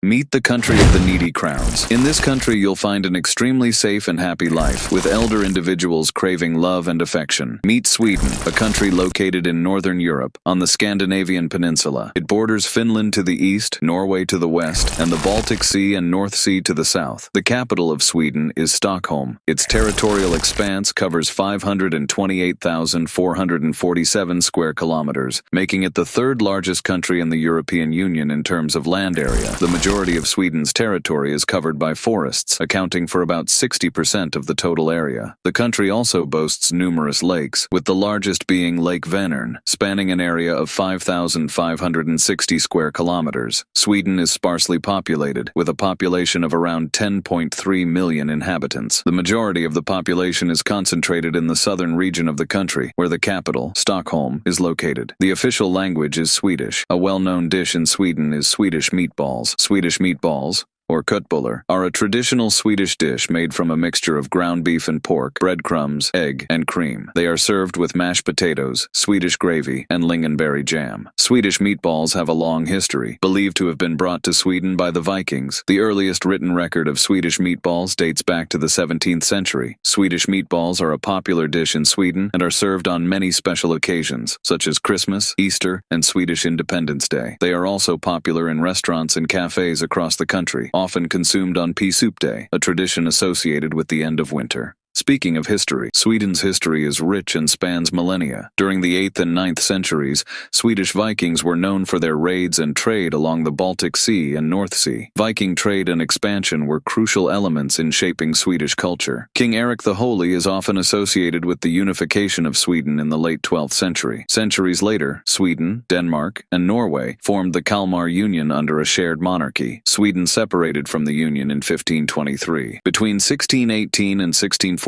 Meet the country of the needy crowns. In this country, you'll find an extremely safe and happy life, with elder individuals craving love and affection. Meet Sweden, a country located in northern Europe, on the Scandinavian peninsula. It borders Finland to the east, Norway to the west, and the Baltic Sea and North Sea to the south. The capital of Sweden is Stockholm. Its territorial expanse covers 528,447 square kilometers, making it the third largest country in the European Union in terms of land area. The majority of Sweden's territory is covered by forests, accounting for about 60% of the total area. The country also boasts numerous lakes, with the largest being Lake Vänern, spanning an area of 5,560 square kilometers. Sweden is sparsely populated, with a population of around 10.3 million inhabitants. The majority of the population is concentrated in the southern region of the country, where the capital, Stockholm, is located. The official language is Swedish. A well-known dish in Sweden is Swedish meatballs. Swedish meatballs, or köttbullar, are a traditional Swedish dish made from a mixture of ground beef and pork, breadcrumbs, egg, and cream. They are served with mashed potatoes, Swedish gravy, and lingonberry jam. Swedish meatballs have a long history, believed to have been brought to Sweden by the Vikings. The earliest written record of Swedish meatballs dates back to the 17th century. Swedish meatballs are a popular dish in Sweden and are served on many special occasions, such as Christmas, Easter, and Swedish Independence Day. They are also popular in restaurants and cafes across the country, often consumed on Pea Soup Day, a tradition associated with the end of winter. Speaking of history, Sweden's history is rich and spans millennia. During the 8th and 9th centuries, Swedish Vikings were known for their raids and trade along the Baltic Sea and North Sea. Viking trade and expansion were crucial elements in shaping Swedish culture. King Eric the Holy is often associated with the unification of Sweden in the late 12th century. Centuries later, Sweden, Denmark, and Norway formed the Kalmar Union under a shared monarchy. Sweden separated from the Union in 1523. Between 1618 and 1648,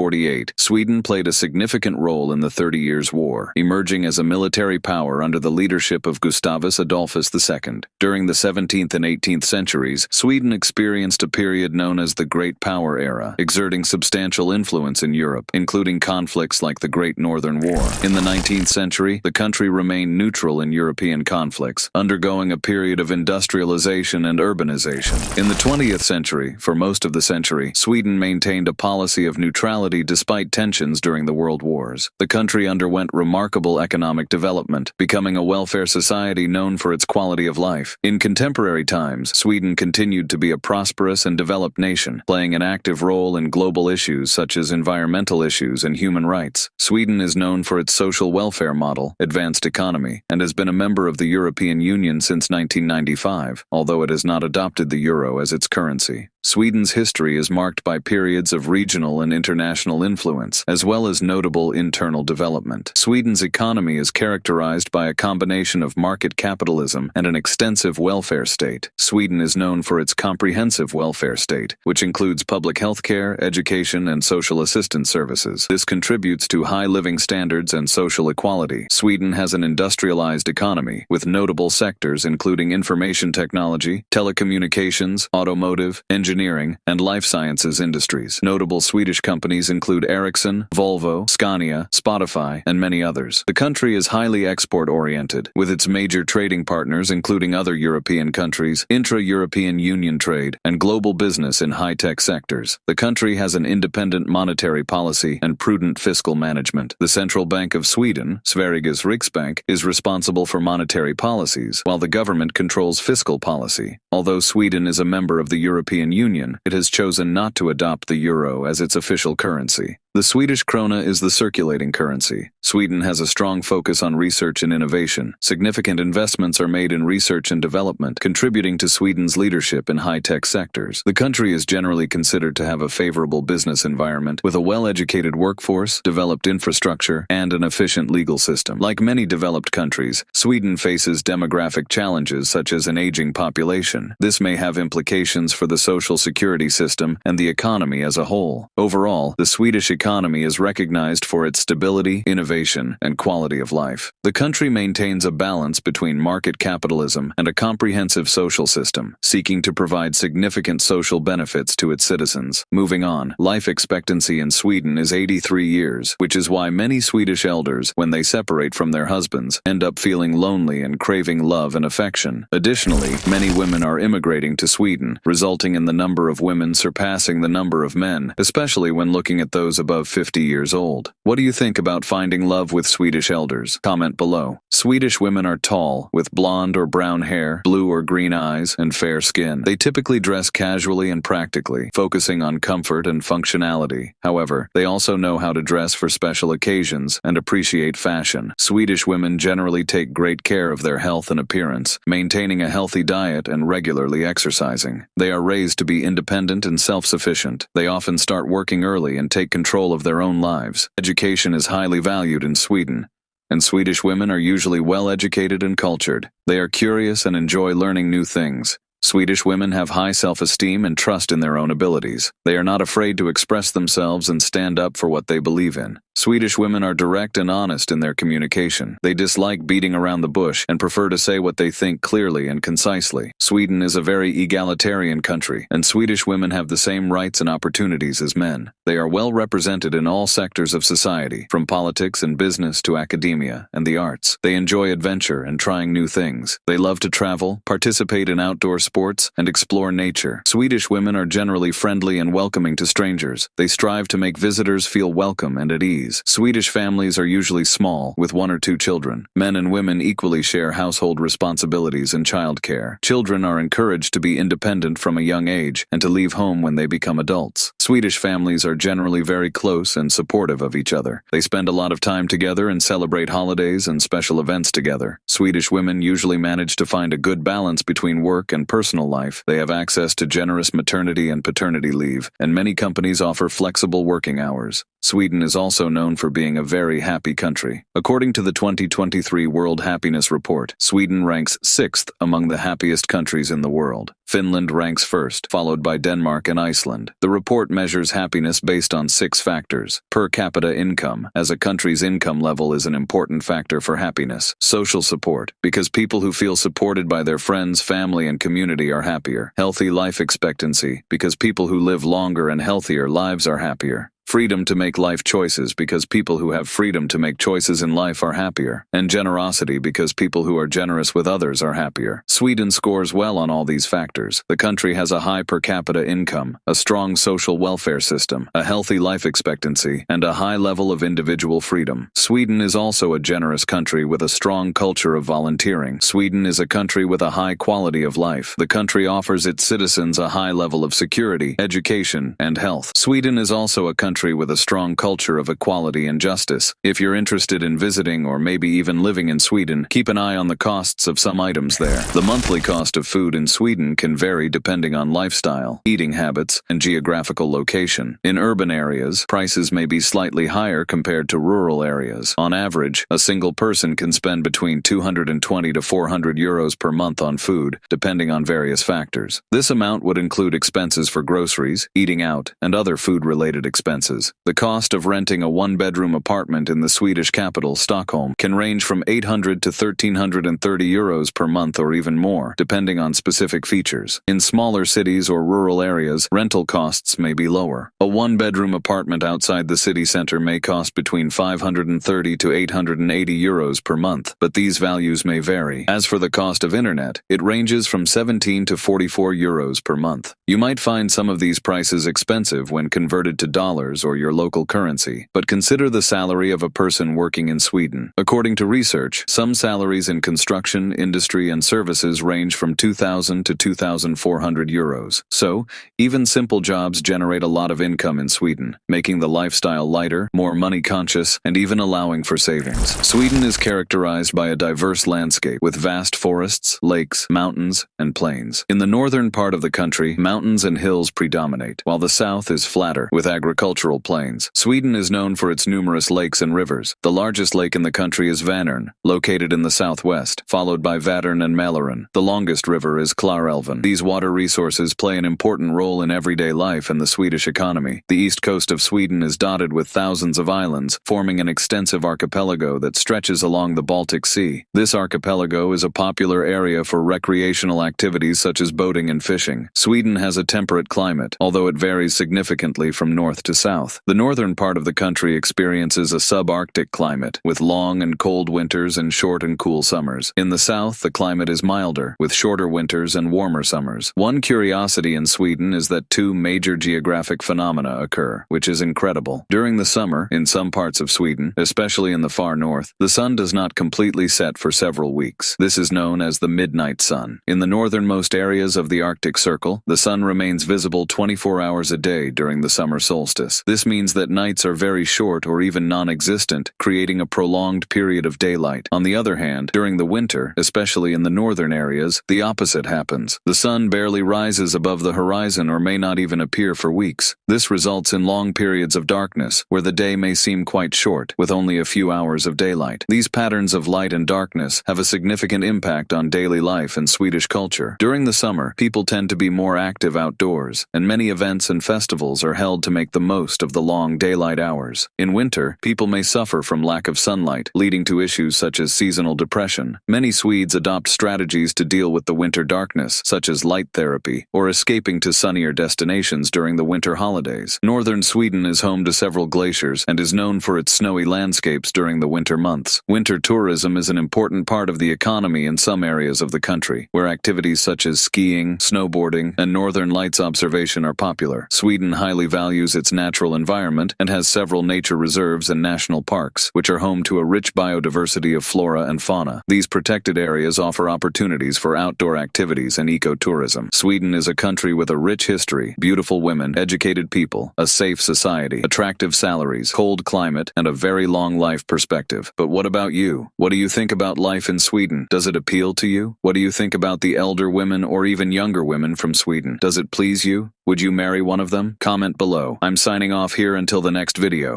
Sweden played a significant role in the 30 Years' War, emerging as a military power under the leadership of Gustavus Adolphus II. During the 17th and 18th centuries, Sweden experienced a period known as the Great Power Era, exerting substantial influence in Europe, including conflicts like the Great Northern War. In the 19th century, the country remained neutral in European conflicts, undergoing a period of industrialization and urbanization. In the 20th century, for most of the century, Sweden maintained a policy of neutrality despite tensions during the World Wars. The country underwent remarkable economic development, becoming a welfare society known for its quality of life. In contemporary times, Sweden continued to be a prosperous and developed nation, playing an active role in global issues such as environmental issues and human rights. Sweden is known for its social welfare model, advanced economy, and has been a member of the European Union since 1995, although it has not adopted the euro as its currency. Sweden's history is marked by periods of regional and international influence, as well as notable internal development. Sweden's economy is characterized by a combination of market capitalism and an extensive welfare state. Sweden is known for its comprehensive welfare state, which includes public health care, education, and social assistance services. This contributes to high living standards and social equality. Sweden has an industrialized economy, with notable sectors including information technology, telecommunications, automotive, engineering, and life sciences industries. Notable Swedish companies include Ericsson, Volvo, Scania, Spotify, and many others. The country is highly export-oriented, with its major trading partners including other European countries, intra-European Union trade, and global business in high-tech sectors. The country has an independent monetary policy and prudent fiscal management. The Central Bank of Sweden, Sveriges Riksbank, is responsible for monetary policies, while the government controls fiscal policy. Although Sweden is a member of the European Union, it has chosen not to adopt the euro as its official currency. The Swedish krona is the circulating currency. Sweden has a strong focus on research and innovation. Significant investments are made in research and development, contributing to Sweden's leadership in high-tech sectors. The country is generally considered to have a favorable business environment, with a well-educated workforce, developed infrastructure, and an efficient legal system. Like many developed countries, Sweden faces demographic challenges such as an aging population. This may have implications for the social security system and the economy as a whole. Overall, the Swedish economy economy is recognized for its stability, innovation, and quality of life. The country maintains a balance between market capitalism and a comprehensive social system, seeking to provide significant social benefits to its citizens. Moving on, life expectancy in Sweden is 83 years, which is why many Swedish elders, when they separate from their husbands, end up feeling lonely and craving love and affection. Additionally, many women are immigrating to Sweden, resulting in the number of women surpassing the number of men, especially when looking at those above 50 years old. What do you think about finding love with Swedish elders? Comment below. Swedish women are tall, with blonde or brown hair, blue or green eyes, and fair skin. They typically dress casually and practically, focusing on comfort and functionality. However, they also know how to dress for special occasions and appreciate fashion. Swedish women generally take great care of their health and appearance, maintaining a healthy diet and regularly exercising. They are raised to be independent and self-sufficient. They often start working early and take control of their own lives. Education is highly valued in Sweden, and Swedish women are usually well-educated and cultured. They are curious and enjoy learning new things. Swedish women have high self-esteem and trust in their own abilities. They are not afraid to express themselves and stand up for what they believe in. Swedish women are direct and honest in their communication. They dislike beating around the bush and prefer to say what they think clearly and concisely. Sweden is a very egalitarian country, and Swedish women have the same rights and opportunities as men. They are well represented in all sectors of society, from politics and business to academia and the arts. They enjoy adventure and trying new things. They love to travel, participate in outdoor sports, and explore nature. Swedish women are generally friendly and welcoming to strangers. They strive to make visitors feel welcome and at ease. Swedish families are usually small, with 1 or 2 children. Men and women equally share household responsibilities and childcare. Children are encouraged to be independent from a young age and to leave home when they become adults. Swedish families are generally very close and supportive of each other. They spend a lot of time together and celebrate holidays and special events together. Swedish women usually manage to find a good balance between work and personal life. They have access to generous maternity and paternity leave, and many companies offer flexible working hours. Sweden is also known for being a very happy country. According to the 2023 World Happiness Report, Sweden ranks 6th among the happiest countries in the world. Finland ranks first, followed by Denmark and Iceland. The report measures happiness based on 6 factors. Per capita income, as a country's income level is an important factor for happiness. Social support, because people who feel supported by their friends, family, and community are happier. Healthy life expectancy, because people who live longer and healthier lives are happier. Freedom to make life choices, because people who have freedom to make choices in life are happier. And generosity, because people who are generous with others are happier. Sweden scores well on all these factors. The country has a high per capita income, a strong social welfare system, a healthy life expectancy, and a high level of individual freedom. Sweden is also a generous country with a strong culture of volunteering. Sweden is a country with a high quality of life. The country offers its citizens a high level of security, education, and health. Sweden is also a country with a strong culture of equality and justice. If you're interested in visiting or maybe even living in Sweden, keep an eye on the costs of some items there. The monthly cost of food in Sweden can vary depending on lifestyle, eating habits, and geographical location. In urban areas, prices may be slightly higher compared to rural areas. On average, a single person can spend between 220 to 400 euros per month on food, depending on various factors. This amount would include expenses for groceries, eating out, and other food-related expenses. The cost of renting a 1-bedroom apartment in the Swedish capital, Stockholm, can range from 800 to 1,330 euros per month or even more, depending on specific features. In smaller cities or rural areas, rental costs may be lower. A 1-bedroom apartment outside the city center may cost between 530 to 880 euros per month, but these values may vary. As for the cost of internet, it ranges from 17 to 44 euros per month. You might find some of these prices expensive when converted to dollars or your local currency, but consider the salary of a person working in Sweden. According to research, some salaries in construction, industry, and services range from 2,000 to 2,400 euros. So, even simple jobs generate a lot of income in Sweden, making the lifestyle lighter, more money-conscious, and even allowing for savings. Sweden is characterized by a diverse landscape with vast forests, lakes, mountains, and plains. In the northern part of the country, mountains and hills predominate, while the south is flatter, with agricultural agricultural plains. Sweden is known for its numerous lakes and rivers. The largest lake in the country is Vänern, located in the southwest, followed by Vättern and Mälaren. The longest river is Klarälven. These water resources play an important role in everyday life and the Swedish economy. The east coast of Sweden is dotted with thousands of islands, forming an extensive archipelago that stretches along the Baltic Sea. This archipelago is a popular area for recreational activities such as boating and fishing. Sweden has a temperate climate, although it varies significantly from north to south. The northern part of the country experiences a subarctic climate, with long and cold winters and short and cool summers. In the south, the climate is milder, with shorter winters and warmer summers. One curiosity in Sweden is that two major geographic phenomena occur, which is incredible. During the summer, in some parts of Sweden, especially in the far north, the sun does not completely set for several weeks. This is known as the midnight sun. In the northernmost areas of the Arctic Circle, the sun remains visible 24 hours a day during the summer solstice. This means that nights are very short or even non-existent, creating a prolonged period of daylight. On the other hand, during the winter, especially in the northern areas, the opposite happens. The sun barely rises above the horizon or may not even appear for weeks. This results in long periods of darkness, where the day may seem quite short, with only a few hours of daylight. These patterns of light and darkness have a significant impact on daily life and Swedish culture. During the summer, people tend to be more active outdoors, and many events and festivals are held to make the most of the long daylight hours. In winter, people may suffer from lack of sunlight, leading to issues such as seasonal depression. Many Swedes adopt strategies to deal with the winter darkness, such as light therapy, or escaping to sunnier destinations during the winter holidays. Northern Sweden is home to several glaciers and is known for its snowy landscapes during the winter months. Winter tourism is an important part of the economy in some areas of the country, where activities such as skiing, snowboarding, and northern lights observation are popular. Sweden highly values its natural environment and has several nature reserves and national parks, which are home to a rich biodiversity of flora and fauna. These protected areas offer opportunities for outdoor activities and ecotourism. Sweden is a country with a rich history, beautiful women, educated people, a safe society, attractive salaries, cold climate, and a very long life perspective. But what about you? What do you think about life in Sweden? Does it appeal to you? What do you think about the elder women or even younger women from Sweden? Does it please you? Would you marry one of them? Comment below. I'm signing off here until the next video.